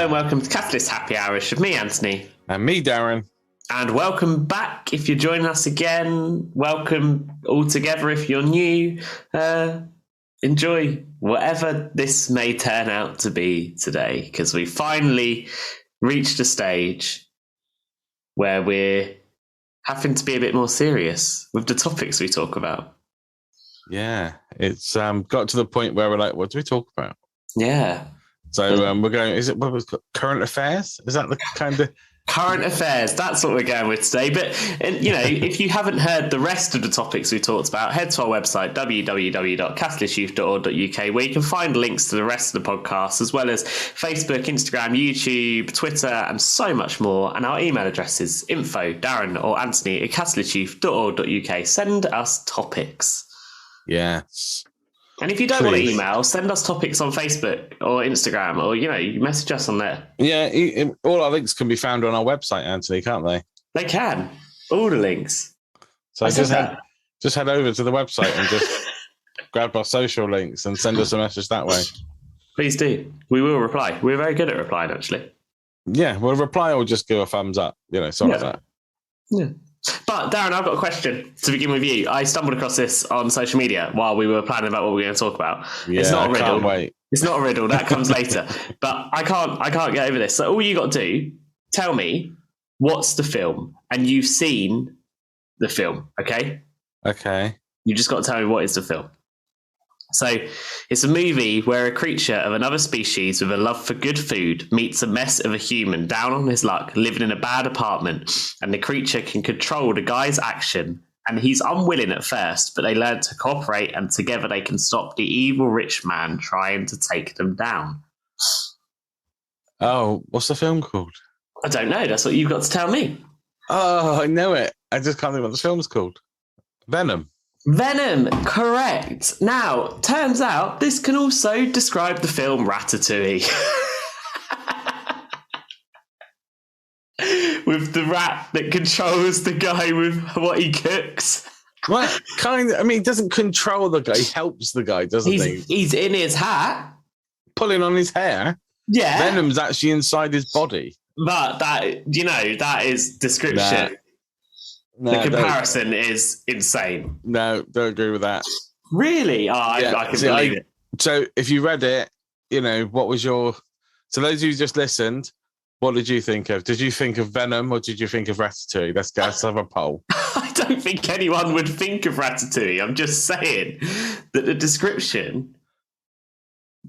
and welcome to Catalyst Happy Hours with me, Anthony. And me, Darren. And welcome back if you're joining us again. Welcome all together if you're new. Enjoy whatever this may turn out to be today, because we finally reached a stage where we're having to be a bit more serious with the topics we talk about. Yeah, it's got to the point where we're like, what do we talk about? Yeah. So we're going, is it what was current affairs? Is that the kind of... Current affairs, that's what we're going with today. But, you know, if you haven't heard the rest of the topics we talked about, head to our website, www.catalystyouth.org.uk, where you can find links to the rest of the podcast, as well as Facebook, Instagram, YouTube, Twitter, and so much more. And our email address is info, Darren or Antony at catalystyouth.org.uk. Send us topics. Yes. And if you don't want to email, send us topics on Facebook or Instagram, or, you know, you message us on there. Yeah, all our links can be found on our website, Anthony, can't they? They can. All the links. So just head over to the website and just grab our social links and send us a message that way. Please do. We will reply. We're very good at replying, actually. Yeah, we'll reply or just give a thumbs up, you know, something like that. Yeah. But, Darren, I've got a question to begin with you. I stumbled across this on social media while we were planning about what we were going to talk about. Yeah, it's not a riddle. Can't wait. It's not a riddle. That comes later. But I can't get over this. So all you got to do, tell me what's the film, and you've seen the film, okay? Okay. You just got to tell me what is the film. So it's a movie where a creature of another species with a love for good food meets a mess of a human down on his luck, living in a bad apartment, and the creature can control the guy's action, and he's unwilling at first, but they learn to cooperate, and together they can stop the evil rich man trying to take them down. Oh, what's the film called? I don't know. That's what you've got to tell me. Oh, I know it. I just can't think what the film's called. Venom. Venom, correct. Now, turns out this can also describe the film Ratatouille. With the rat that controls the guy with what he cooks. What kind of, I mean, he doesn't control the guy, he helps the guy, doesn't he? He's in his hat. Pulling on his hair. Yeah. Venom's actually inside his body. But that, you know, that is description. No, the comparison is insane. No, don't agree with that. Really? Oh, yeah. I can believe it. So if you read it, you know, what was your... So those of you who just listened, what did you think of? Did you think of Venom or did you think of Ratatouille? Let's have a poll. I don't think anyone would think of Ratatouille. I'm just saying that the description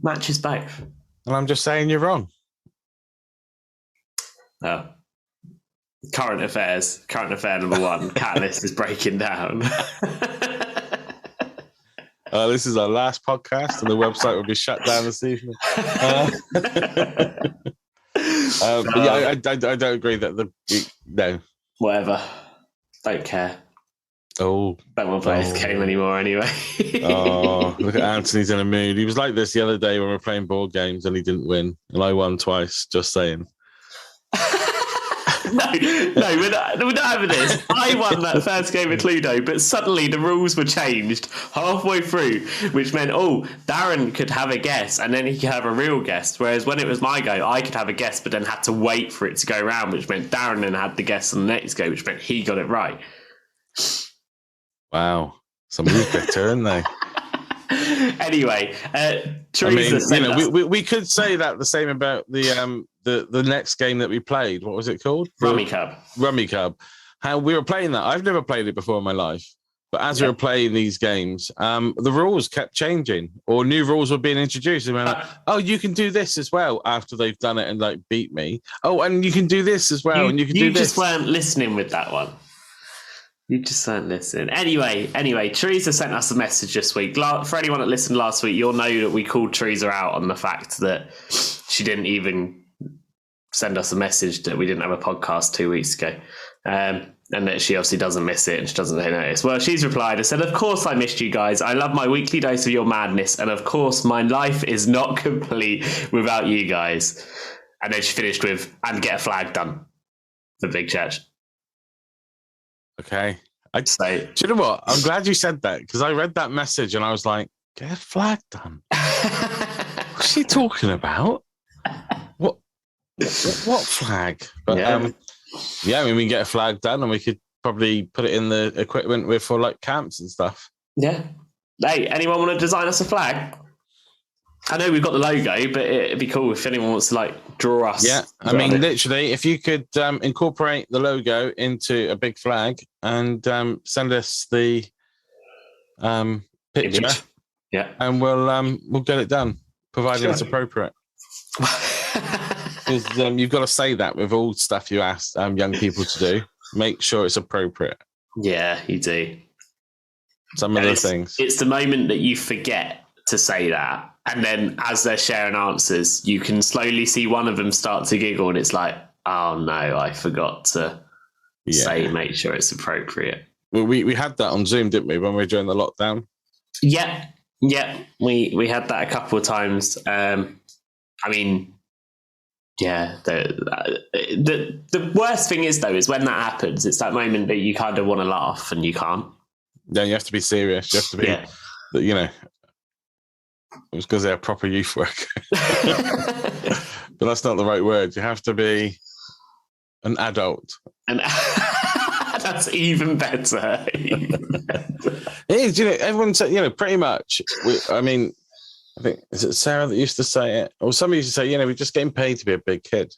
matches both. And I'm just saying you're wrong. Oh. Current affair number one. Catalyst is breaking down. This is our last podcast, and the website will be shut down this evening. But yeah, I don't agree that no. Whatever. Don't care. Oh, don't want to play this game anymore anyway. Oh, look at Anthony's in a mood. He was like this the other day when we were playing board games, and he didn't win, and I won twice. Just saying. No, we're not having this. I won that first game of Cluedo, but suddenly the rules were changed halfway through, which meant, Darren could have a guess and then he could have a real guess. Whereas when it was my go, I could have a guess, but then had to wait for it to go around, which meant Darren then had the guess on the next go, which meant he got it right. Wow. Somebody's bitter, aren't they? Anyway, Teresa, I mean, we could say that the same about the next game that we played. What was it called? Rummy Cub. How we were playing that. I've never played it before in my life. But as we were playing these games, the rules kept changing, or new rules were being introduced. And we're like, you can do this as well after they've done it and like beat me. Oh, and you can do this as well, and you can do this. You just weren't listening with that one. You just weren't listening. Anyway, Teresa sent us a message this week. For anyone that listened last week, you'll know that we called Teresa out on the fact that she didn't even send us a message that we didn't have a podcast 2 weeks ago. And that she obviously doesn't miss it and she doesn't notice. Well, she's replied and said, of course I missed you guys. I love my weekly dose of your madness. And of course, my life is not complete without you guys. And then she finished with, and get a flag done for Big Church. Okay. Do you know what? I'm glad you said that, because I read that message and I was like, get a flag done. What's she talking about? What flag? But yeah. I mean, we can get a flag done, and we could probably put it in the equipment for like camps and stuff. Yeah. Hey, anyone want to design us a flag? I know we've got the logo, but it'd be cool if anyone wants to like draw us. Yeah, I mean, literally, if you could incorporate the logo into a big flag and send us the picture, image. Yeah, and we'll get it done, provided it's appropriate. Because you've got to say that with all stuff you ask young people to do. Make sure it's appropriate. Yeah, you do. Some of the things. It's the moment that you forget to say that, and then as they're sharing answers, you can slowly see one of them start to giggle, and it's like, oh no, I forgot to say, make sure it's appropriate. Well, we had that on Zoom, didn't we, when we were during the lockdown? Yeah, we had that a couple of times. I mean, yeah, the worst thing is though is when that happens, it's that moment that you kind of want to laugh and you can't. Yeah, you have to be serious. You have to be, you know, it's because they're proper youth work. But that's not the right word. You have to be an adult. That's even better. It is, you know, everyone said, you know, pretty much. I mean, I think, is it Sarah that used to say it? Or somebody used to say, you know, we're just getting paid to be a big kid.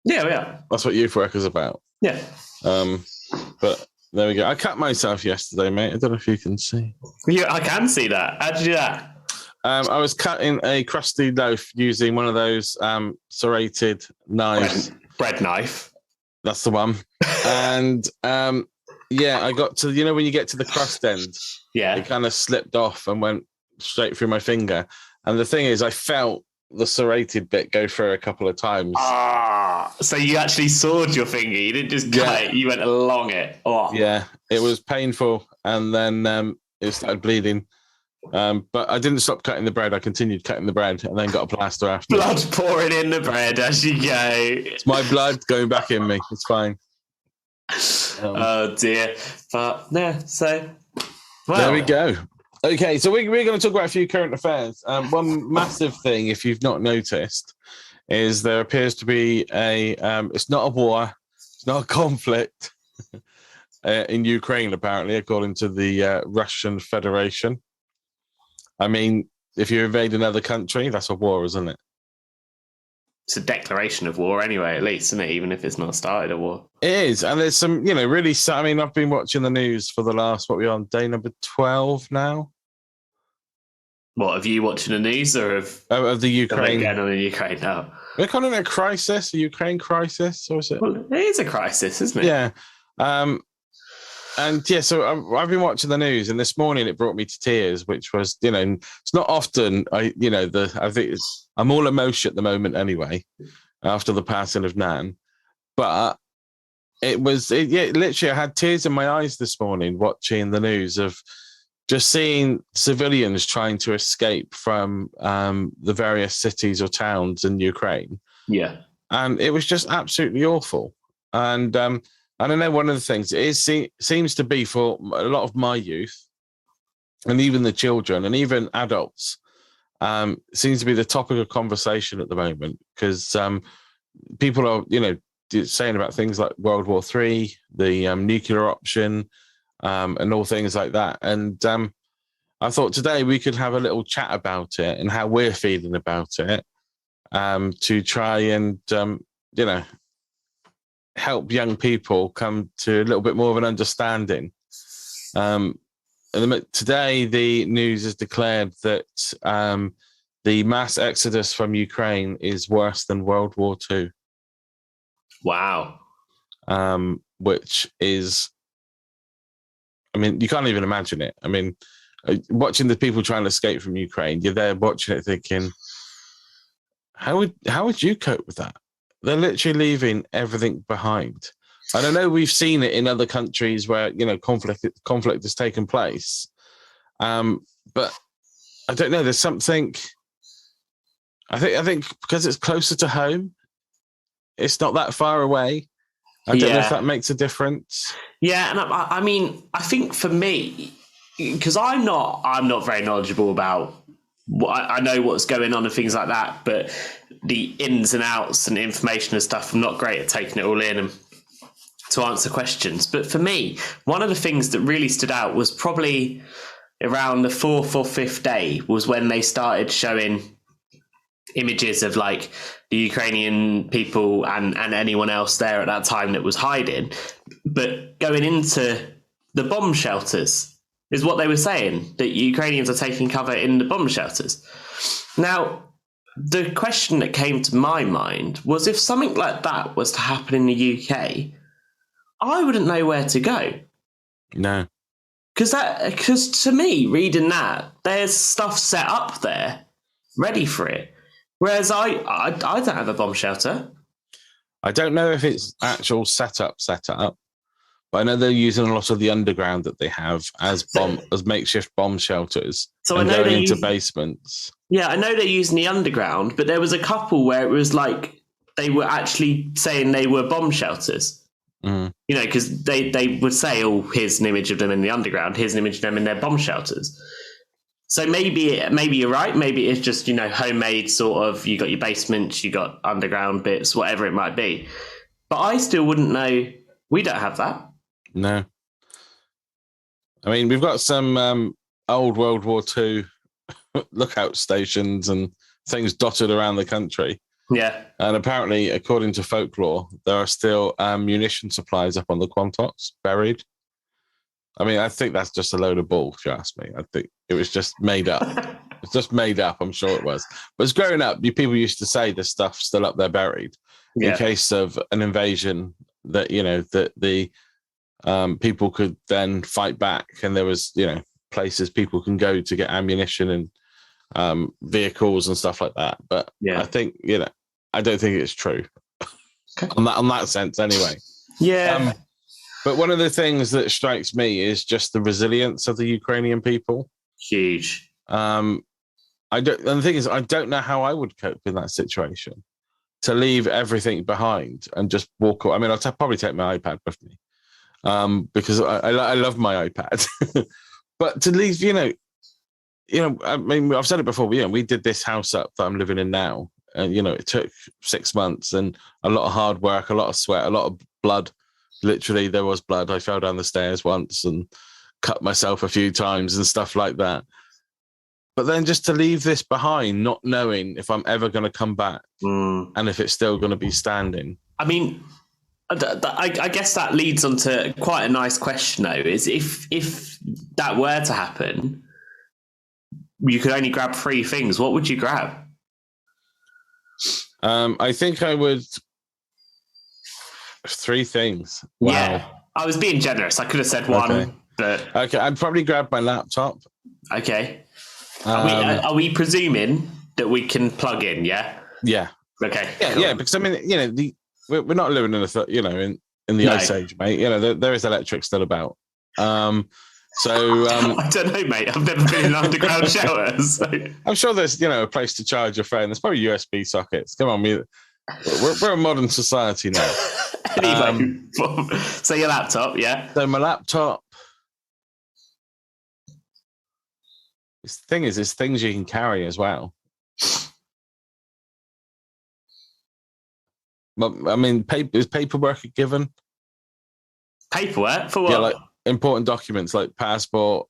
Yeah. That's what youth work is about. Yeah. But there we go. I cut myself yesterday, mate. I don't know if you can see. Yeah, I can see that. How'd you do that? I was cutting a crusty loaf using one of those serrated knives. Bread knife. That's the one. And I got to, you know, when you get to the crust end, it kind of slipped off and went straight through my finger. And the thing is, I felt the serrated bit go through a couple of times. So you actually sawed your finger. You didn't just cut it. You went along it. Oh. Yeah, it was painful. And then it started bleeding. But I didn't stop cutting the bread. I continued cutting the bread and then got a plaster after. Blood pouring in the bread as you go. It's my blood going back in me. It's fine. Oh dear. But yeah, so there we go. Okay, so we're going to talk about a few current affairs. One massive thing, if you've not noticed, is there appears to be it's not a war, it's not a conflict in Ukraine, apparently, according to the Russian Federation. I mean, if you invade another country, that's a war, isn't it? It's a declaration of war anyway, at least, isn't it? Even if it's not started a war. It is. And there's some, you know, really, I mean, I've been watching the news for the last, what we're on, day number 12 now. What, have you watching the news or of the Ukraine? Going on in Ukraine now. We're calling it a crisis, a Ukraine crisis, or is it? Well, it is a crisis, isn't it? Yeah. And yeah, so I've been watching the news, and this morning it brought me to tears, which was, you know, it's not often I think I'm all emotion at the moment anyway, after the passing of Nan, but literally I had tears in my eyes this morning watching the news of just seeing civilians trying to escape from the various cities or towns in Ukraine. Yeah. And it was just absolutely awful. And I don't know, one of the things it seems to be for a lot of my youth and even the children and even adults, seems to be the topic of conversation at the moment because people are, you know, saying about things like World War III, the nuclear option, and all things like that. And I thought today we could have a little chat about it and how we're feeling about it to try and, you know, help young people come to a little bit more of an understanding. Today, the news has declared that the mass exodus from Ukraine is worse than World War II. Wow. Which is, I mean, you can't even imagine it. I mean, watching the people trying to escape from Ukraine, you're there watching it thinking, how would you cope with that? They're literally leaving everything behind. I don't know. We've seen it in other countries where, you know, conflict has taken place. But I don't know. There's something. I think because it's closer to home, it's not that far away. I don't know if that makes a difference. Yeah, and I mean, I think for me, because I'm not very knowledgeable about. I know what's going on and things like that, but the ins and outs and information and stuff. I'm not great at taking it all in and to answer questions. But for me, one of the things that really stood out was probably around the 4th or 5th day was when they started showing images of like the Ukrainian people and anyone else there at that time that was hiding, but going into the bomb shelters is what they were saying, that Ukrainians are taking cover in the bomb shelters. Now, the question that came to my mind was, if something like that was to happen in the UK, I wouldn't know where to go. No. Because to me, reading that, there's stuff set up there ready for it. Whereas I don't have a bomb shelter. I don't know if it's actual setup, but I know they're using a lot of the underground that they have as makeshift bomb shelters. So I know going into basements. Yeah, I know they're using the underground, but there was a couple where it was like they were actually saying they were bomb shelters. Mm. You know, because they would say, "Oh, here's an image of them in the underground. Here's an image of them in their bomb shelters." So maybe you're right. Maybe it's just, you know, homemade sort of. You got your basements, you got underground bits, whatever it might be. But I still wouldn't know. We don't have that. No. I mean, we've got some old World War II lookout stations and things dotted around the country. Yeah. And apparently, according to folklore, there are still munition supplies up on the Quantocks buried. I mean, I think that's just a load of bull, if you ask me. I think it was just made up. It's just made up, I'm sure it was. But as growing up, people used to say there's stuff still up there buried in case of an invasion, that, you know, that the people could then fight back. And there was, you know, places people can go to get ammunition and vehicles and stuff like that. But I think, you know, I don't think it's true on that sense anyway. Yeah. But one of the things that strikes me is just the resilience of the Ukrainian people. Huge. And the thing is, I don't know how I would cope in that situation, to leave everything behind and just walk away. I mean, probably take my iPad with me, because I love my iPad. But to leave, you know, I mean, I've said it before, you know, we did this house up that I'm living in now, and, you know, it took 6 months and a lot of hard work, a lot of sweat, a lot of blood. Literally, there was blood. I fell down the stairs once and cut myself a few times and stuff like that. But then just to leave this behind, not knowing if I'm ever going to come back and if it's still going to be standing. I mean, I guess that leads on to quite a nice question, though, is if that were to happen, you could only grab 3 things. What would you grab? I think I would... 3 things. Wow. Yeah, I was being generous. I could have said 1, okay. But okay, I'd probably grab my laptop. Okay. Are we presuming that we can plug in? Yeah. Yeah. Okay. Yeah, cool. Yeah. Because I mean, you know, we're not living in in the Ice Age, mate. You know, there is electric still about. So I don't know, mate. I've never been in an underground shelter. So. I'm sure there's, you know, a place to charge your phone. There's probably USB sockets. Come on, we're a modern society now. Anyway, so your laptop, yeah. So my laptop. The thing is, there's things you can carry as well. But I mean, is paperwork a given? Paperwork for what? Yeah, like important documents like passport.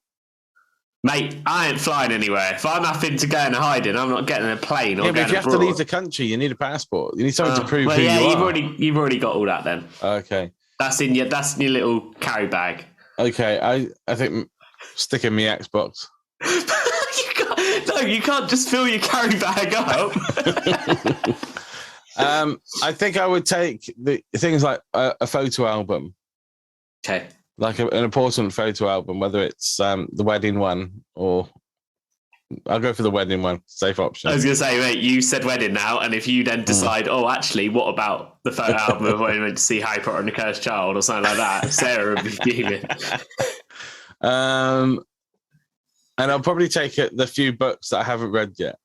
Mate, I ain't flying anywhere. If I'm having to go and hide in, I'm not getting a plane. But if you have to leave the country, you need a passport. You need something to prove who you are. You've already got all that then. Okay. That's in your little carry bag. Okay, I think sticking my Xbox. You can't just fill your carry bag up. I think I would take the things like a photo album. Okay. Like an important photo album, whether it's the wedding one or... I'll go for the wedding one, safe option. I was going to say, mate, you said wedding now, and if you then decide, actually, what about the photo album of when we went to see Harry Potter and the Cursed Child or something like that, Sarah would be fuming. And I'll probably take the few books that I haven't read yet.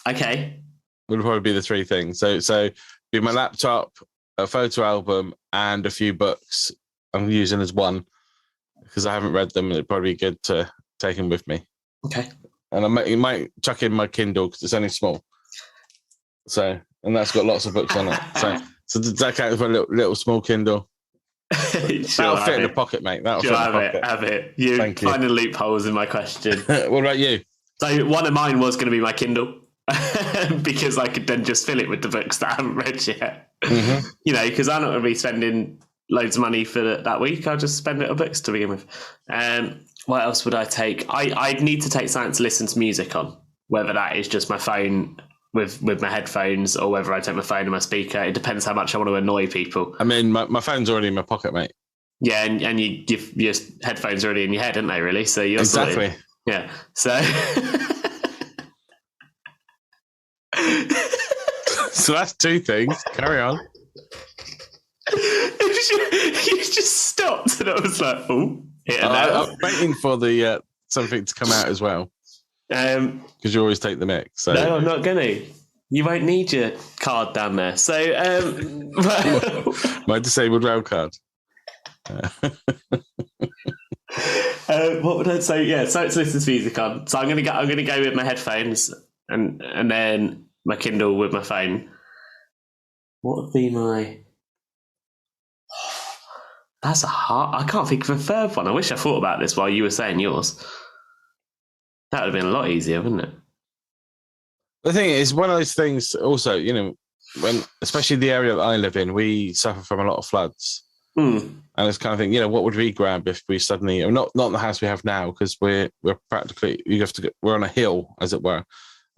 Okay. Would probably be the 3 things. So be my laptop, a photo album, and a few books I'm using as one because I haven't read them, and it'd probably be good to take them with me. Okay. And you might chuck in my Kindle because it's only small. So, and that's got lots of books on it. So does that count for a little small Kindle? That'll fit in the pocket, mate. That'll fit in the pocket. Have it. You're finding loopholes in my question. What about you? So one of mine was going to be my Kindle because I could then just fill it with the books that I haven't read yet. Mm-hmm. You know, because I'm not going to be spending loads of money for that week. I'll just spend it on books to begin with. What else would I take? I'd need to take something to listen to music on, whether that is just my phone with my headphones or whether I take my phone and my speaker. It depends how much I want to annoy people. I mean, my phone's already in my pocket, mate. Yeah, and your headphones are already in your head, aren't they, really? So you're exactly. Sorted. Yeah, so... So that's two things. Carry on. You just stopped and I was like, oh. I'm waiting for the something to come out as well. Because you always take the mix. So. No, I'm not going to. You won't need your card down there. So, my disabled rail card. What would I say? Yeah, so it's listen to music on. So I'm going to go with my headphones and then my Kindle with my phone. What would be my? That's a hard. I can't think of a third one. I wish I thought about this while you were saying yours. That would have been a lot easier, wouldn't it? The thing is, one of those things. Also, you know, when especially the area that I live in, we suffer from a lot of floods, and it's kind of thing. You know, what would we grab if we suddenly, not the house we have now, because we're practically we're on a hill, as it were,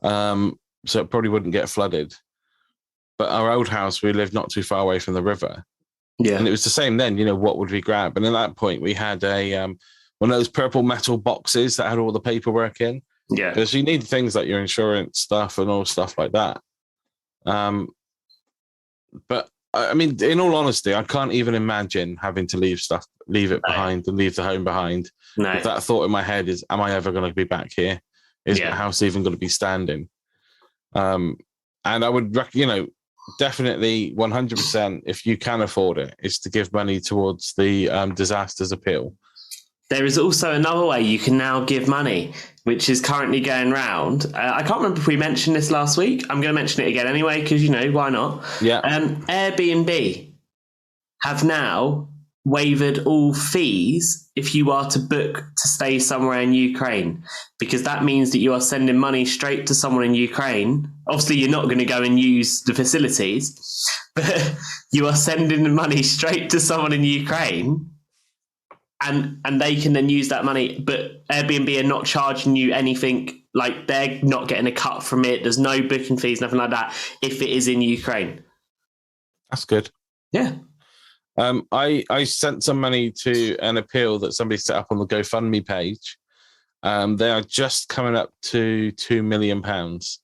so it probably wouldn't get flooded. But our old house, we lived not too far away from the river. Yeah. And it was the same then, you know, what would we grab? And at that point, we had one of those purple metal boxes that had all the paperwork in. Yeah. Because you need things like your insurance stuff and all stuff like that. But, I mean, in all honesty, I can't even imagine having to leave it behind and leave the home behind. No. If that thought in my head is, am I ever going to be back here? Is my house even going to be standing? And I would, you know, definitely 100%, if you can afford it, is to give money towards the disasters appeal. There is also another way you can now give money, which is currently going round. I can't remember if we mentioned this last week. I'm going to mention it again anyway, because, you know, why not? Yeah. Airbnb have now waived all fees if you are to book to stay somewhere in Ukraine, because that means that you are sending money straight to someone in Ukraine. Obviously, you're not going to go and use the facilities, but you are sending the money straight to someone in Ukraine, and they can then use that money. But Airbnb are not charging you anything. Like, they're not getting a cut from it. There's no booking fees, nothing like that, if it is in Ukraine. That's good. Yeah. I sent some money to an appeal that somebody set up on the GoFundMe page. They are just coming up to £2 million.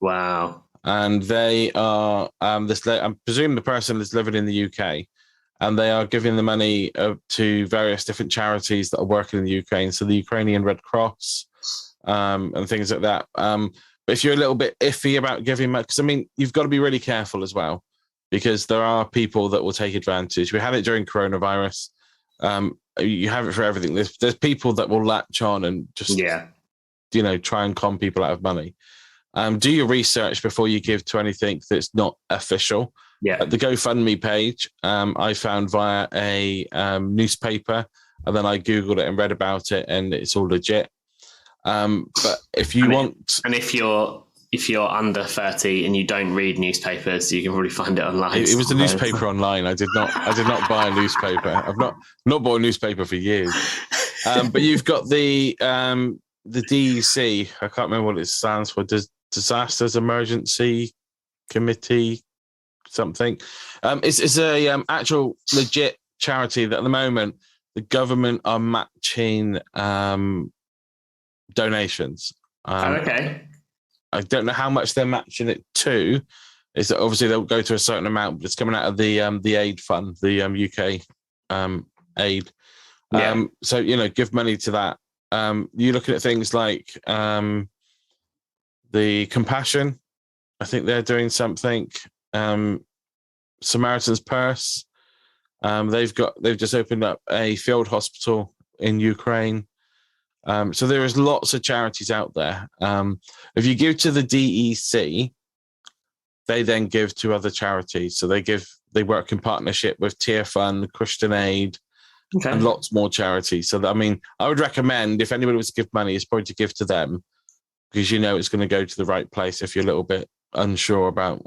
Wow. And they are, I presume the person is living in the UK, and they are giving the money to various different charities that are working in the Ukraine. So the Ukrainian Red Cross and things like that. But if you're a little bit iffy about giving money, because I mean, you've got to be really careful as well, because there are people that will take advantage. We had it during coronavirus. You have it for everything. There's people that will latch on and just, you know, try and con people out of money. Do your research before you give to anything that's not official. Yeah. At the GoFundMe page, I found via a newspaper, and then I Googled it and read about it, and it's all legit. But if you want... And if you're under 30 and you don't read newspapers, you can probably find it online. It was a newspaper online. I did not buy a newspaper. I've not bought a newspaper for years. But you've got the DEC. I can't remember what it stands for. Disasters Emergency Committee something. It's a actual legit charity that at the moment the government are matching donations. Okay. I don't know how much they're matching it to. Is that obviously they'll go to a certain amount, but it's coming out of the aid fund, the UK aid. So, you know, give money to that. You're looking at things like the Compassion. I think they're doing something. Samaritan's Purse. They've just opened up a field hospital in Ukraine. So there is lots of charities out there. If you give to the DEC, they then give to other charities. So they work in partnership with Tear Fund, Christian Aid, and lots more charities. So, I would recommend if anybody was to give money, it's probably to give to them because it's going to go to the right place if you're a little bit unsure about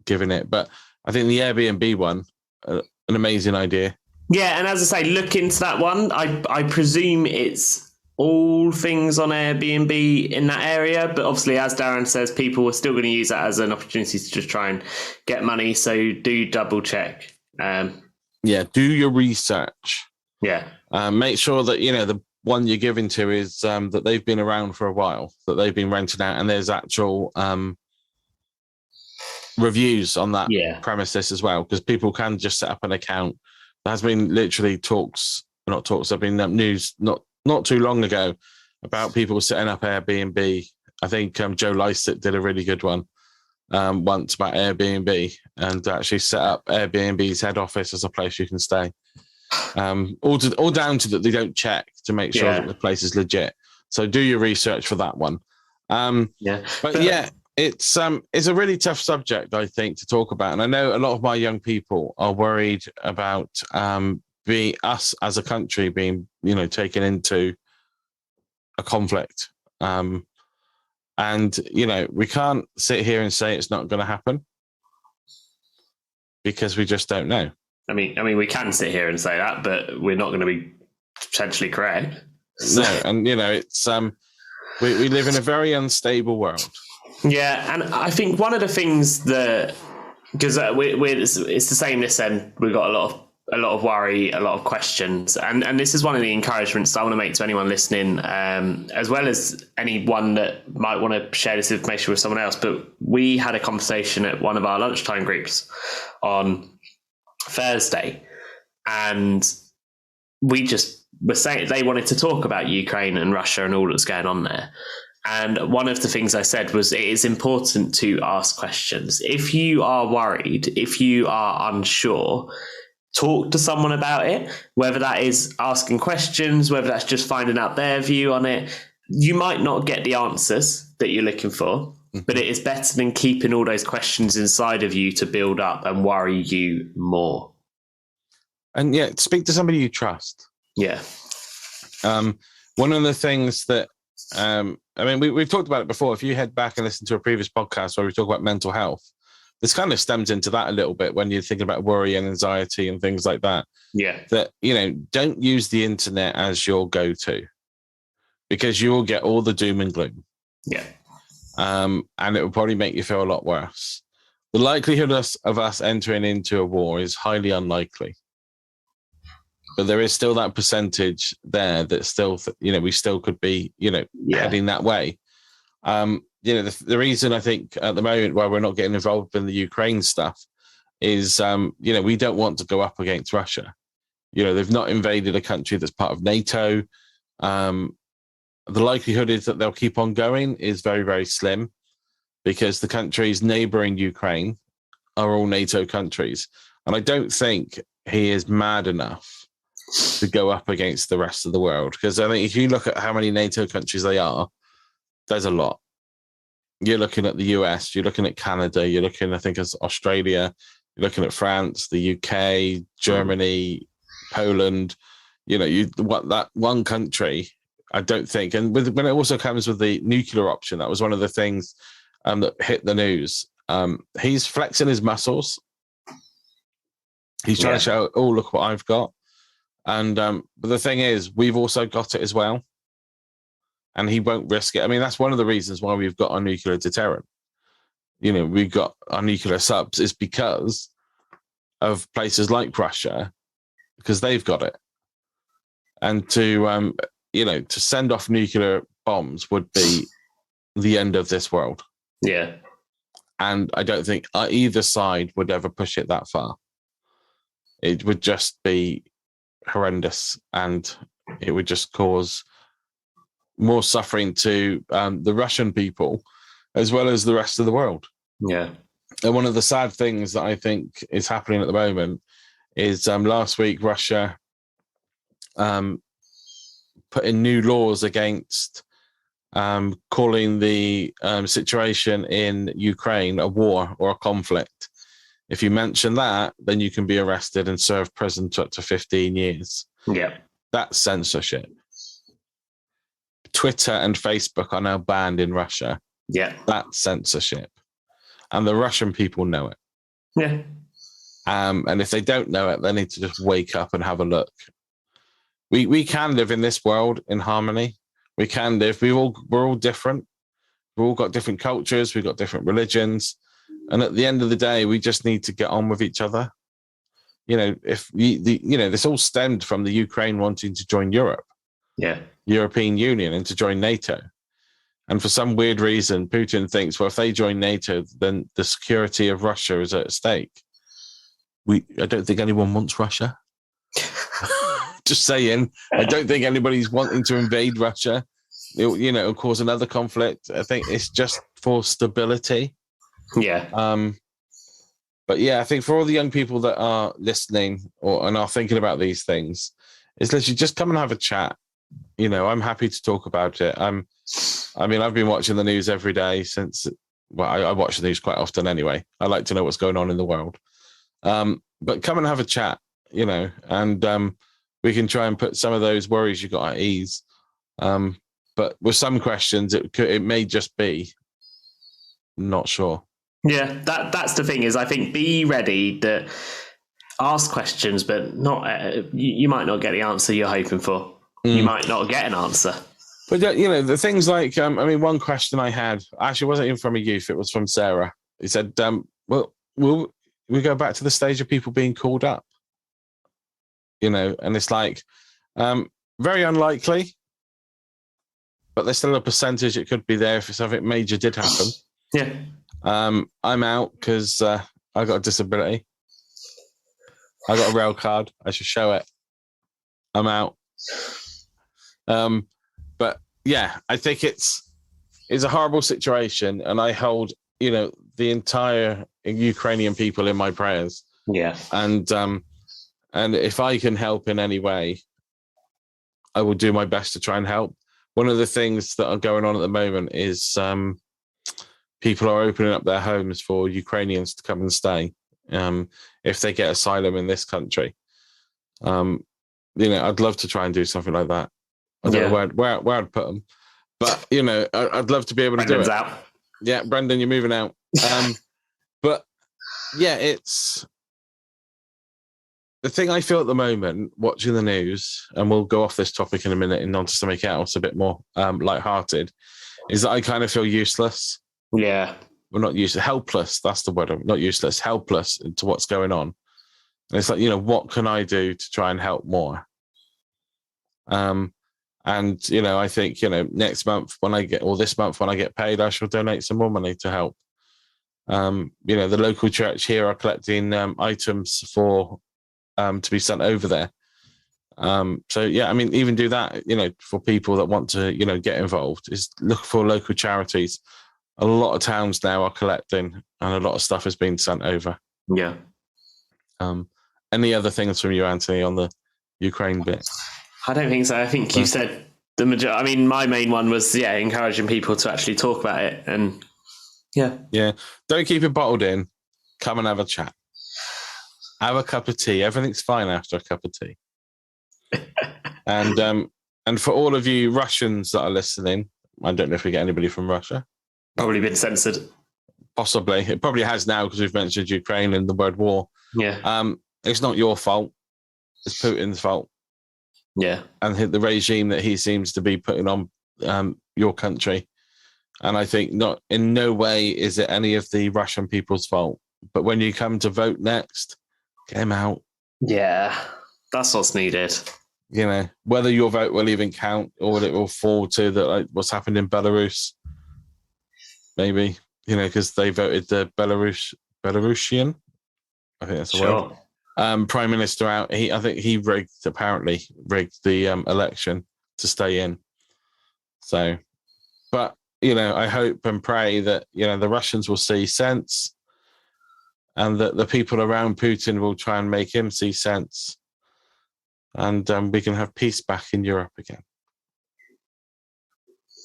giving it. But I think the Airbnb one, an amazing idea. Yeah, and as I say, look into that one. I presume it's all things on Airbnb in that area, but obviously, as Darren says, people are still going to use that as an opportunity to just try and get money. So do double check. Do your research. Yeah. Make sure that the one you're giving to is that they've been around for a while, that they've been rented out, and there's actual reviews on that premises as well, because people can just set up an account. There has been literally there've been news not too long ago about people setting up Airbnb. I think Joe Lycett did a really good one once about Airbnb and actually set up Airbnb's head office as a place you can stay. All down to that they don't check to make sure that the place is legit. So do your research for that one. It's a really tough subject, I think, to talk about. And I know a lot of my young people are worried about us as a country being, taken into a conflict. And, we can't sit here and say it's not going to happen because we just don't know. I mean, we can sit here and say that, but we're not going to be potentially correct. No, and, it's we live in a very unstable world. Yeah, and I think one of the things that, because it's the same this end, we've got a lot of worry, a lot of questions, and this is one of the encouragements I want to make to anyone listening, as well as anyone that might want to share this information with someone else. But we had a conversation at one of our lunchtime groups on Thursday, and we just were saying they wanted to talk about Ukraine and Russia and all that's going on there. And one of the things I said was it is important to ask questions. If you are worried, if you are unsure, talk to someone about it, whether that is asking questions, whether that's just finding out their view on it. You might not get the answers that you're looking for, but it is better than keeping all those questions inside of you to build up and worry you more. And speak to somebody you trust. Yeah. One of the things that, we've talked about it before. If you head back and listen to a previous podcast where we talk about mental health, this kind of stems into that a little bit when you're thinking about worry and anxiety and things like that. Yeah. That, don't use the internet as your go-to because you will get all the doom and gloom. Yeah. And it will probably make you feel a lot worse. The likelihood of us entering into a war is highly unlikely. But there is still that percentage there that still, we still could be, heading that way. The reason I think at the moment why we're not getting involved in the Ukraine stuff is, we don't want to go up against Russia. They've not invaded a country that's part of NATO. The likelihood is that they'll keep on going is very, very slim because the countries neighboring Ukraine are all NATO countries. And I don't think he is mad enough to go up against the rest of the world. Because I think if you look at how many NATO countries they are, there's a lot. You're looking at the US, you're looking at Canada, you're looking, I think, as Australia, you're looking at France, the UK, Germany, Poland. That one country, I don't think. And when it also comes with the nuclear option, that was one of the things that hit the news. He's flexing his muscles. He's trying to show, oh, look what I've got. And but the thing is, we've also got it as well. And he won't risk it. I mean, that's one of the reasons why we've got our nuclear deterrent. We've got our nuclear subs is because of places like Russia, because they've got it. And to send off nuclear bombs would be the end of this world. Yeah. And I don't think either side would ever push it that far. It would just be horrendous, and it would just cause more suffering to the Russian people as well as the rest of the world. Yeah. And one of the sad things that I think is happening at the moment is last week Russia put in new laws against calling the situation in Ukraine a war or a conflict. If you mention that, then you can be arrested and serve prison to up to 15 years. Yeah. That's censorship. Twitter and Facebook are now banned in Russia. Yeah. That's censorship. And the Russian people know it. Yeah. And if they don't know it, they need to just wake up and have a look. We can live in this world in harmony. We can live. We're all different. We've all got different cultures. We've got different religions. And at the end of the day, we just need to get on with each other. This all stemmed from the Ukraine wanting to join Europe. Yeah. European Union, and to join NATO. And for some weird reason, Putin thinks, well, if they join NATO, then the security of Russia is at stake. I don't think anyone wants Russia. Just saying. I don't think anybody's wanting to invade Russia. It'll cause another conflict. I think it's just for stability. Yeah. But yeah, I think for all the young people that are listening and are thinking about these things, it's literally just come and have a chat. I'm happy to talk about it. I've been watching the news every day since. Well, I watch the news quite often anyway. I like to know what's going on in the world. But come and have a chat, and we can try and put some of those worries you got at ease. But with some questions, it may just be not sure. Yeah, that's the thing is, I think be ready to ask questions, but not you might not get the answer you're hoping for. You might not get an answer. But the things like, one question I had actually wasn't even from a youth; it was from Sarah. He said, "Well, will we go back to the stage of people being called up?" And it's like very unlikely, but there's still a percentage it could be there if something major did happen. Yeah. I'm out because I got a disability. I got a rail card. I should show it. I'm out. But yeah, I think it's a horrible situation, and I hold the entire Ukrainian people in my prayers. Yeah. And if I can help in any way, I will do my best to try and help. One of the things that are going on at the moment is people are opening up their homes for Ukrainians to come and stay if they get asylum in this country. I'd love to try and do something like that. I don't know where I'd put them, but I'd love to be able to do it. Out. Yeah, Brendan, you're moving out. But yeah, it's the thing I feel at the moment watching the news, and we'll go off this topic in a minute and on to something else a bit more lighthearted, is that I kind of feel useless. Yeah. We're not useless, helpless. That's the word. Not useless, helpless to what's going on. And it's like, what can I do to try and help more? I think, next month this month when I get paid, I shall donate some more money to help. The local church here are collecting items for to be sent over there. Even do that, for people that want to, get involved, is look for local charities. A lot of towns now are collecting, and a lot of stuff is being sent over. Yeah. Any other things from you, Anthony, on the Ukraine bit? I don't think so. I think you said the majority. My main one was, encouraging people to actually talk about it. And yeah. Don't keep it bottled in. Come and have a chat. Have a cup of tea. Everything's fine after a cup of tea. And for all of you Russians that are listening, I don't know if we get anybody from Russia. Probably been censored. Possibly. It probably has now because we've mentioned Ukraine and the word war. Yeah. It's not your fault. It's Putin's fault. Yeah. And the regime that he seems to be putting on your country. And I think in no way is it any of the Russian people's fault. But when you come to vote next, get him out. Yeah. That's what's needed. Whether your vote will even count or whether it will fall to what's happened in Belarus. Maybe, because they voted the Belarusian, I think that's the word, prime minister out. I think he apparently rigged the election to stay in. So, but, I hope and pray that, the Russians will see sense and that the people around Putin will try and make him see sense. And we can have peace back in Europe again.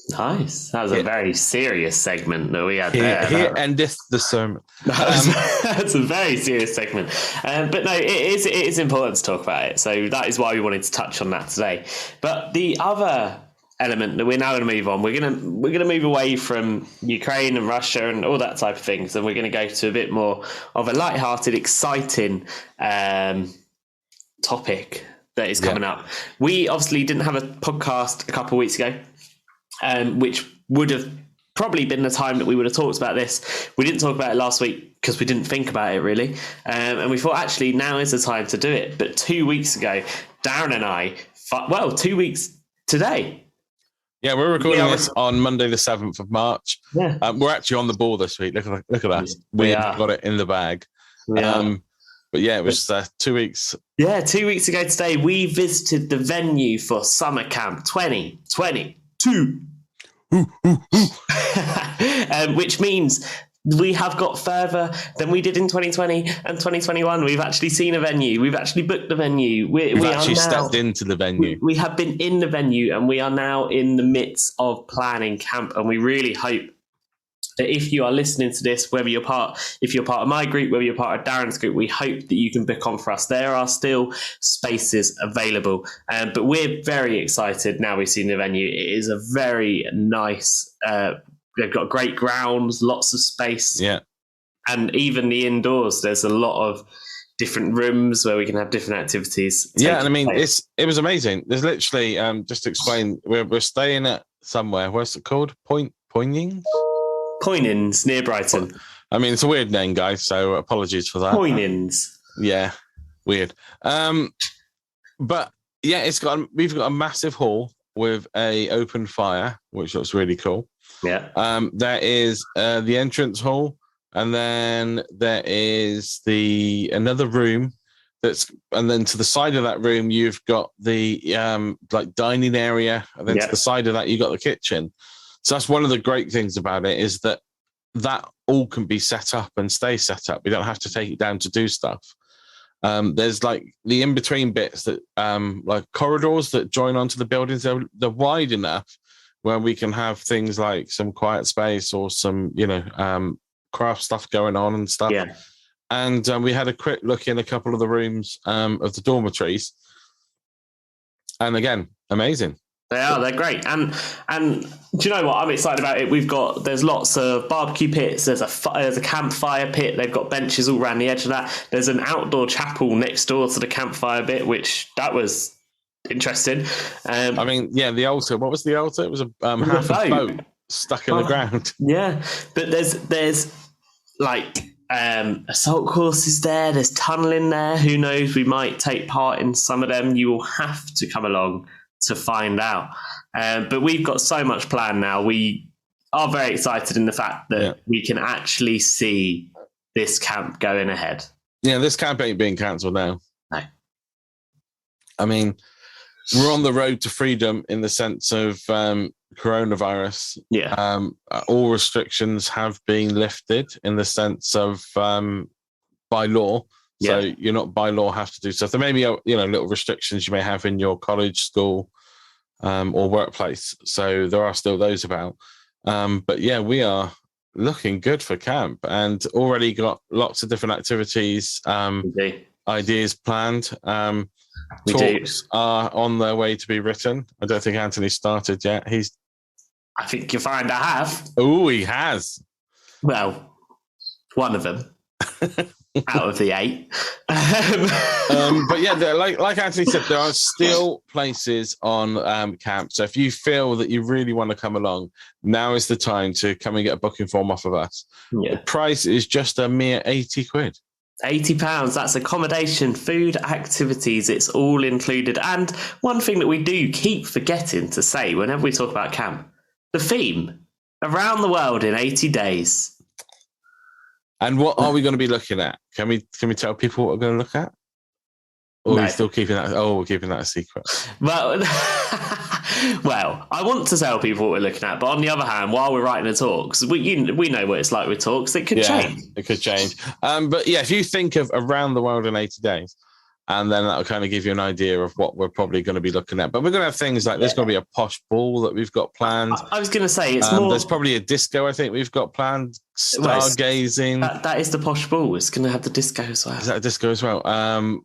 Nice. That was a very serious segment that we had there. Here endeth the sermon. That's a very serious segment. But no, it is important to talk about it. So that is why we wanted to touch on that today. But the other element that we're now going to move on, we're going to move away from Ukraine and Russia and all that type of things, and we're going to go to a bit more of a lighthearted, exciting topic that is coming up. We obviously didn't have a podcast a couple of weeks ago, which would have probably been the time that we would have talked about this. We didn't talk about it last week because we didn't think about it really. And we thought actually now is the time to do it. But 2 weeks ago, Darren and I, 2 weeks today. Yeah, we're recording this on Monday, the 7th of March. Yeah. We're actually on the ball this week. Look at us. We got it in the bag. But yeah, it was 2 weeks. Yeah, 2 weeks ago today, we visited the venue for Summer Camp 2022. Which means we have got further than we did in 2020 and 2021. We've actually seen a venue. We've actually booked the venue. We've actually stepped into the venue. We have been in the venue, and we are now in the midst of planning camp. And we really hope that if you are listening to this, if you're part of my group, whether you're part of Darren's group, we hope that you can book on for us. There are still spaces available, but we're very excited now we've seen the venue. It is a very nice, they've got great grounds, lots of space. Yeah. And even the indoors, there's a lot of different rooms where we can have different activities. Yeah, and I mean, it was amazing. There's literally, just to explain, we're staying at somewhere, what's it called? Poynings near Brighton. I mean, it's a weird name, guys, so apologies for that. Poynings. Yeah, weird. But yeah, we've got a massive hall with a open fire, which looks really cool. Yeah. There is the entrance hall, and then there is another room and then to the side of that room you've got the like dining area, and then to the side of that you've got the kitchen. So that's one of the great things about it, is that all can be set up and stay set up. We don't have to take it down to do stuff. There's like the in-between bits that like corridors that join onto the buildings. They're wide enough where we can have things like some quiet space or some, craft stuff going on and stuff. Yeah. And we had a quick look in a couple of the rooms of the dormitories. And again, amazing. They're great. And do you know what? I'm excited about it. There's lots of barbecue pits. There's a campfire pit. They've got benches all around the edge of that. There's an outdoor chapel next door to the campfire bit, which that was interesting. I mean, yeah, the altar. What was the altar? It was a half a boat stuck in the ground. Yeah. But there's like assault courses there. There's tunneling there. Who knows? We might take part in some of them. You will have to come along to find out. But we've got so much planned now. We are very excited in the fact that we can actually see this camp going ahead. Yeah, this camp ain't being cancelled now. No. I mean, we're on the road to freedom in the sense of coronavirus. Yeah. All restrictions have been lifted in the sense of by law. So you're not by law have to do stuff. There may be little restrictions you may have in your college, school, or workplace. So there are still those about. But yeah, we are looking good for camp and already got lots of different activities, ideas planned. Talks are on their way to be written. I don't think Anthony started yet. I think you'll find I have. Oh, he has. Well, one of them. Out of the 8. But yeah, like Anthony said, there are still places on camp. So if you feel that you really want to come along, now is the time to come and get a booking form off of us. Yeah. The price is just a mere 80 quid. £80. That's accommodation, food, activities. It's all included. And one thing that we do keep forgetting to say whenever we talk about camp, the theme, around the world in 80 days. And what are we going to be looking at? Can we tell people what we're going to look at? Or are we still keeping that? Oh, we're keeping that a secret. Well, I want to tell people what we're looking at, but on the other hand, while we're writing the talks, we know what it's like with talks. It could change. It could change. But yeah, if you think of around the world in 80 days, And then that'll kind of give you an idea of what we're probably going to be looking at. But we're going to have things like there's going to be a posh ball that we've got planned. I was going to say it's more. There's probably a disco. I think we've got planned. Stargazing. That is the posh ball. It's going to have the disco as well. Is that a disco as well?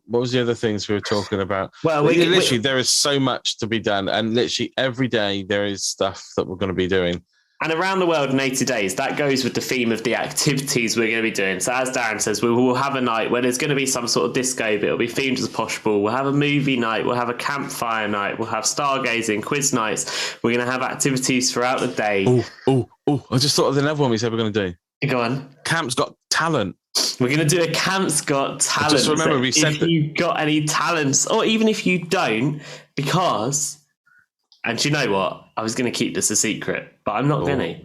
What was the other things we were talking about? Well, there is so much to be done, and literally every day there is stuff that we're going to be doing. And around the world in 80 days, that goes with the theme of the activities we're going to be doing. So as Darren says, we will have a night where there's going to be some sort of disco, but it'll be themed as a posh ball. We'll have a movie night. We'll have a campfire night. We'll have stargazing, quiz nights. We're going to have activities throughout the day. Oh, I just thought of another one we said we're going to do. Go on. Camp's Got Talent. We're going to do a Camp's Got Talent. Just remember, we said if you've got any talents, or even if you don't, because... And do you know what? I was going to keep this a secret, but I'm not going to.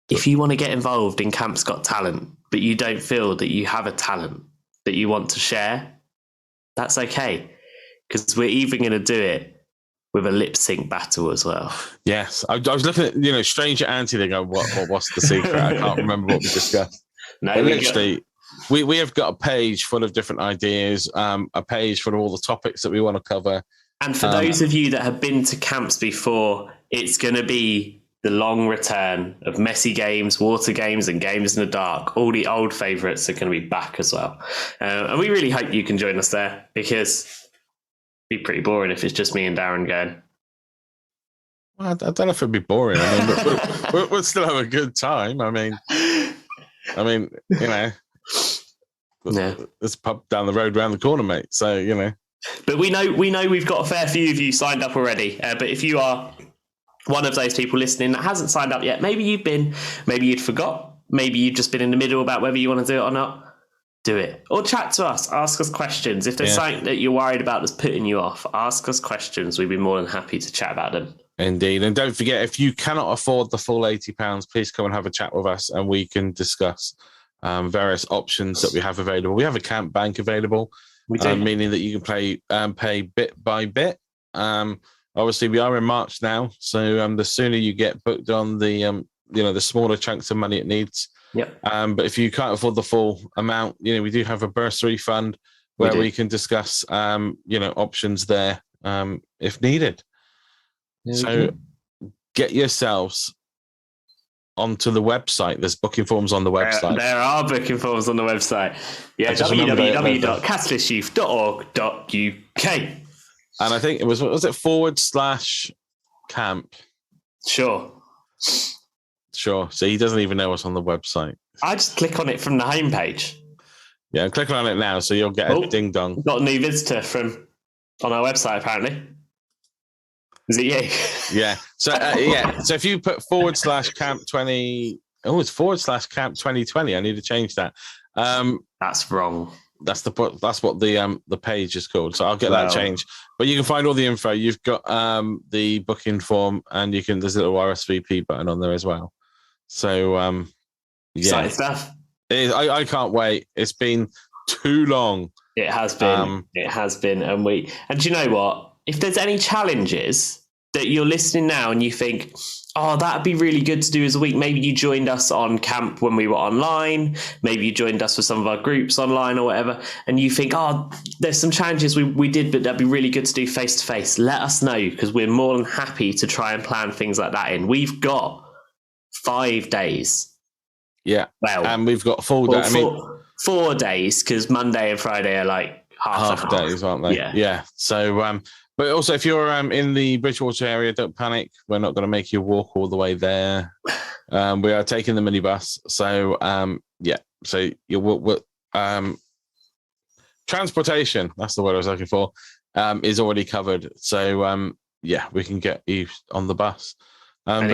If you want to get involved in Camp's Got Talent, but you don't feel that you have a talent that you want to share, that's okay. Because we're even going to do it with a lip sync battle as well. Yes. I was looking at, Stranger Auntie, they go, what's the secret? I can't remember what we discussed. No, we have got a page full of different ideas, a page full of all the topics that we want to cover. And for those of you that have been to camps before, it's going to be the long return of messy games, water games, and games in the dark. All the old favourites are going to be back as well. And we really hope you can join us there, because it'd be pretty boring if it's just me and Darren going. Well, I don't know if it'd be boring. I mean, we'll still have a good time. I mean, Yeah. There's a pub down the road around the corner, mate. So, But we know we've got a fair few of you signed up already. But if you are one of those people listening that hasn't signed up yet, maybe you've been, maybe you'd forgot, maybe you've just been in the middle about whether you want to do it or not, do it. Or chat to us, ask us questions. If there's something that you're worried about that's putting you off, ask us questions. We'd be more than happy to chat about them. Indeed. And don't forget, if you cannot afford the full £80, please come and have a chat with us and we can discuss various options that we have available. We have a camp bank available. We do. Meaning that you can pay bit by bit. Obviously, we are in March now, so the sooner you get booked on the the smaller chunks of money it needs. Yep. But if you can't afford the full amount, we do have a bursary fund where we can discuss options there if needed. So get yourselves onto the website. There's booking forms on the website. There are booking forms on the website. Yeah, www.catalystsyouth.org.uk. And I think it was /camp? Sure. So he doesn't even know what's on the website. I just click on it from the homepage. Yeah, I'm clicking on it now, so you'll get a ding dong. Got a new visitor on our website, apparently. Is it you? Yeah. So So if you put /camp20, it's /camp 2020. I need to change that. That's wrong. That's what the page is called. So I'll get that changed. But you can find all the info. You've got the booking form, and there's a little RSVP button on there as well. So exciting stuff. I can't wait. It's been too long. It has been. And do you know what? If there's any challenges that you're listening now and you think, oh, that'd be really good to do as a week. Maybe you joined us on camp when we were online. Maybe you joined us with some of our groups online or whatever. And you think, oh, there's some challenges we did, but that'd be really good to do face to face. Let us know, because we're more than happy to try and plan things like that in. We've got 5 days. Yeah. Well, and we've got full day. 4 days, because Monday and Friday are like half days, aren't they? Yeah. So, but also, if you're in the Bridgewater area, don't panic. We're not going to make you walk all the way there. We are taking the minibus. So, So you transportation. That's the word I was looking for. Is already covered. So, we can get you on the bus. But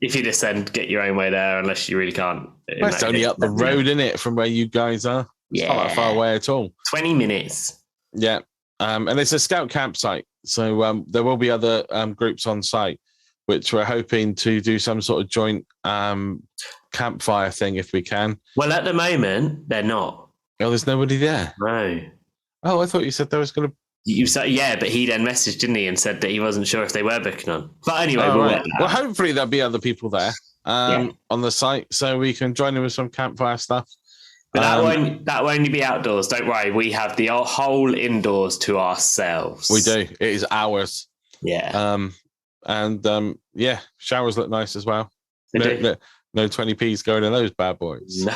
if you descend, get your own way there, unless you really can't. It's only up the road, isn't it, from where you guys are? It's not that far away at all. 20 minutes. Yeah. And it's a scout campsite. So there will be other groups on site, which we're hoping to do some sort of joint campfire thing if we can. Well, at the moment, they're not. Oh, there's nobody there? No. Oh, I thought you said there was going to... You said, yeah, but he then messaged, didn't he, and said that he wasn't sure if they were booking on. But anyway, well, hopefully there'll be other people there on the site, so we can join in with some campfire stuff. But that won't only be outdoors. Don't worry. We have the whole indoors to ourselves. We do. It is ours. Yeah. Yeah, showers look nice as well. They No 20p's going in those bad boys. No.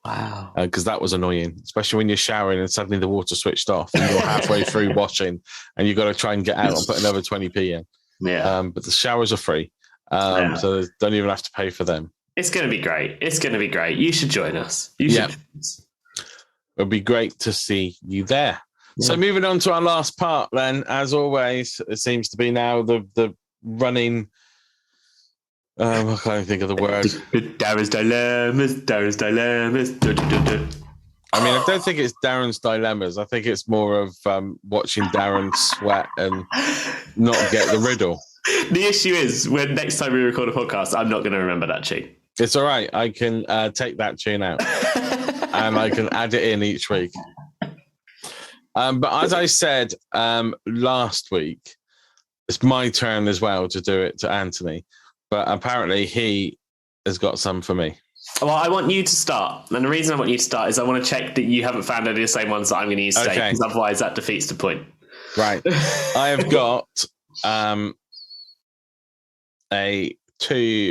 Wow. Because that was annoying, especially when you're showering and suddenly the water switched off and you're halfway through washing and you've got to try and get out and put another 20p in. Yeah. But the showers are free. So don't even have to pay for them. It's going to be great. It's going to be great. You should join us. It'll be great to see you there. Yeah. So moving on to our last part then, as always, it seems to be now the running... I can't even think of the word. Darren's Dilemmas. I mean, I don't think it's Darren's Dilemmas. I think it's more of watching Darren sweat and not get the riddle. The issue is, when next time we record a podcast, I'm not going to remember that tune. It's all right. I can take that tune out and I can add it in each week. But as I said last week, it's my turn as well to do it to Anthony. But apparently he has got some for me. Well, I want you to start. And the reason I want you to start is I want to check that you haven't found any of the same ones that I'm going to use today, because otherwise that defeats the point. Right. I have got two.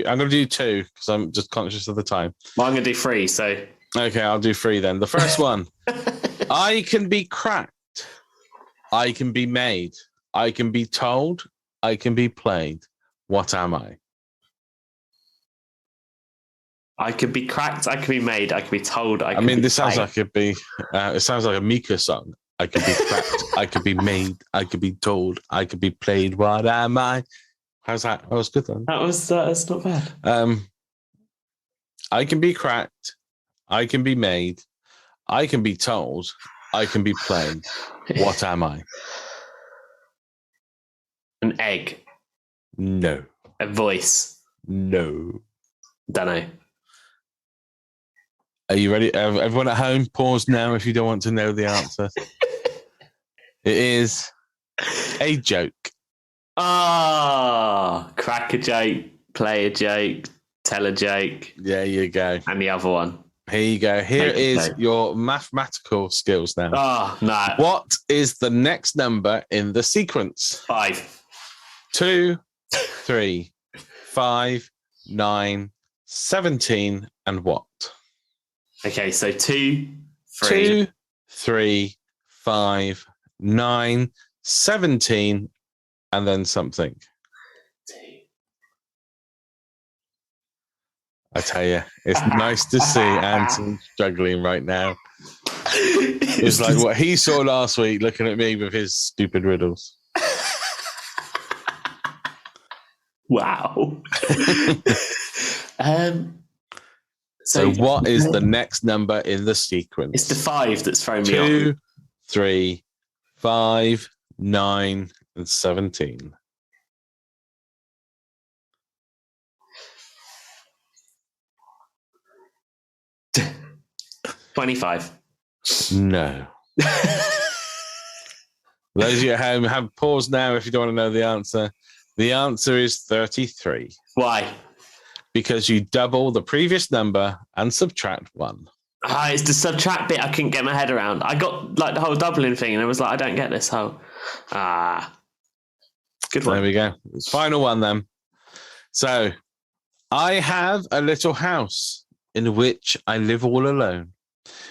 I'm going to do two because I'm just conscious of the time. Well, I'm going to do three, so... Okay, I'll do three then. The first one. I can be cracked. I can be made. I can be told. I can be played. What am I? I could be cracked, I could be made, I could be told, I mean, this sounds like it sounds like a Mika song. I could be cracked, I could be made, I could be told, I could be played. What am I? How's that? That was good then. That's not bad. I can be cracked, I can be made, I can be told, I can be played. What am I? An egg. No. A voice. No. Don't know. Are you ready? Everyone at home, pause now if you don't want to know the answer. It is a joke. Crack a joke, play a joke, tell a joke. There you go. And the other one. Here you go. Here is your mathematical skills now. No. What is the next number in the sequence? 5. 2, 3, 5, 9, 17, and what? Okay, so 2, 3. 2, 3, 5, 9, 17, and then something. 2. I tell you, it's nice to see Anton struggling right now. It's like what he saw last week looking at me with his stupid riddles. Wow. So what is the next number in the sequence? It's the 5 that's thrown me 2, off. 3, 5, 9, and 17. $25. No. Those of you at home, have pause now if you don't want to know the answer. The answer is 33. Why? Because you double the previous number and subtract 1. It's the subtract bit I couldn't get my head around. I got like the whole doubling thing and I was like, I don't get this whole. Good one. There we go. Final one then. So, I have a little house in which I live all alone.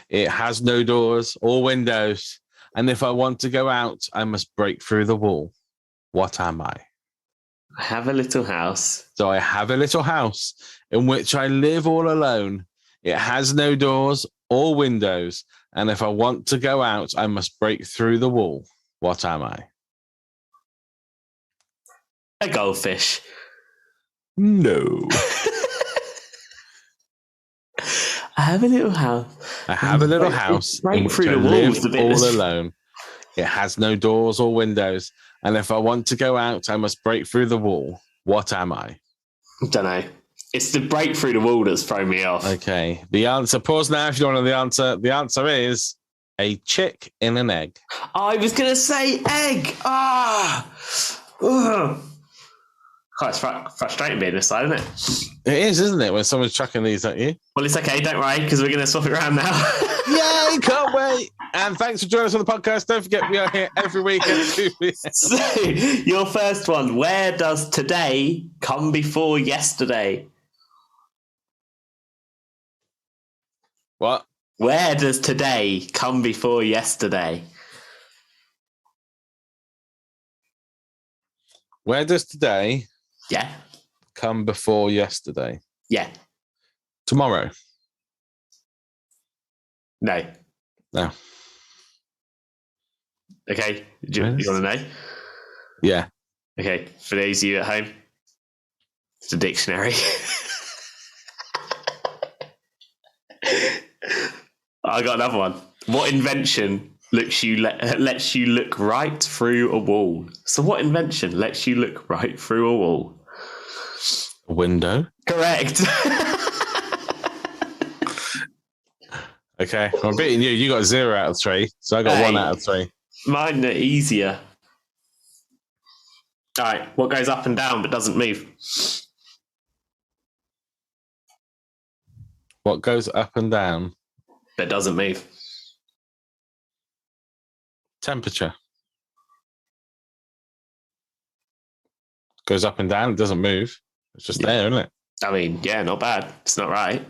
It has no doors or windows. And if I want to go out, I must break through the wall. What am I? I have a little house. So I have a little house in which I live all alone. It has no doors or windows. And if I want to go out, I must break through the wall. What am I? A goldfish. No. I have a little house. I have a little house in which I live all alone. It has no doors or windows. And if I want to go out, I must break through the wall. What am I? I don't know. It's the break through the wall that's thrown me off. Okay. The answer, pause now if you don't know the answer. The answer is a chick in an egg. I was going to say egg. Oh, it's frustrating being this side, isn't it? It is, isn't it, when someone's chucking these at you? Well, it's okay, don't worry, because we're going to swap it around now. Yay, can't wait. And thanks for joining us on the podcast. Don't forget, we are here every week at 2 p.m. So, your first one, where does today come before yesterday? What? Where does today come before yesterday? Where does today come before yesterday? Yeah. Tomorrow? No. No. Okay. Do you want to know? Yeah. Okay. For those of you at home, it's a dictionary. I got another one. What invention lets you look right through a wall? So what invention lets you look right through a wall? A window? Correct. Okay, I'm beating you. You got 0 out of 3, so I got 1 out of 3. Mine are easier. All right, what goes up and down but doesn't move? What goes up and down but doesn't move? Temperature. Goes up and down, it doesn't move. It's just there, isn't it? I mean, yeah, not bad. It's not right.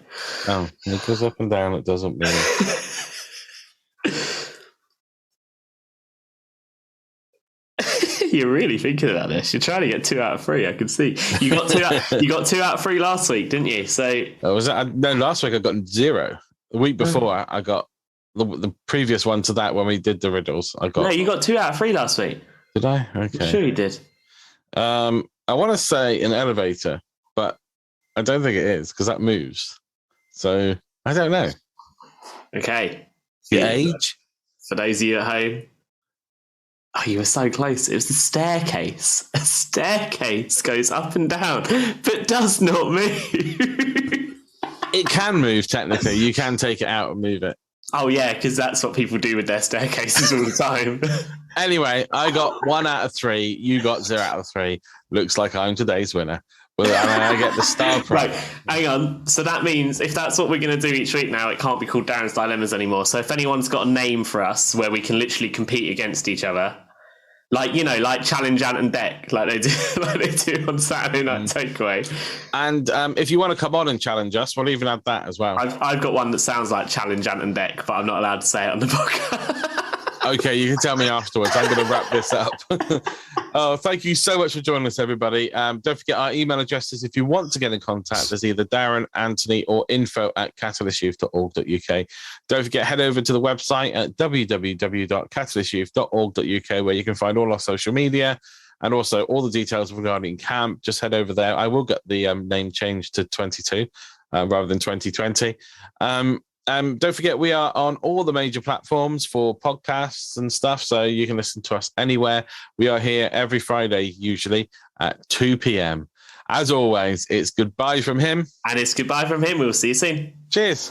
Oh, it goes up and down, it doesn't move. You're really thinking about this. You're trying to get 2 out of 3. I can see. You got 2 out of 3 last week, didn't you? So no, last week I got 0. The week before I got the previous one to that when we did the riddles. No, you got 2 out of 3 last week. Did I? Okay. I'm sure you did. I want to say an elevator, but I don't think it is because that moves. So I don't know. Okay. The age? For those of you at home. Oh, you were so close. It was the staircase. A staircase goes up and down, but does not move. It can move, technically. You can take it out and move it. Oh, yeah, because that's what people do with their staircases all the time. Anyway, I got 1 out of 3. You got 0 out of 3. Looks like I'm today's winner. Well, I get the star prize. Right, hang on. So that means if that's what we're going to do each week now, it can't be called Darren's Dilemmas anymore. So if anyone's got a name for us where we can literally compete against each other, like Challenge Ant and Deck, like they do on Saturday Night Takeaway. And if you want to come on and challenge us, we'll even add that as well. I've got one that sounds like Challenge Ant and Deck, but I'm not allowed to say it on the podcast. Okay, you can tell me afterwards. I'm going to wrap this up. Oh, thank you so much for joining us, everybody. Don't forget our email addresses if you want to get in contact. There's either Darren, Anthony, or info@catalystyouth.org.uk. Don't forget, head over to the website at www.catalystyouth.org.uk, where you can find all our social media and also all the details regarding camp. Just head over there. I will get the name changed to 22 rather than 2020. Don't forget, we are on all the major platforms for podcasts and stuff, so you can listen to us anywhere. We are here every Friday, usually at 2 p.m. As always, it's goodbye from him. And it's goodbye from him. We'll see you soon. Cheers.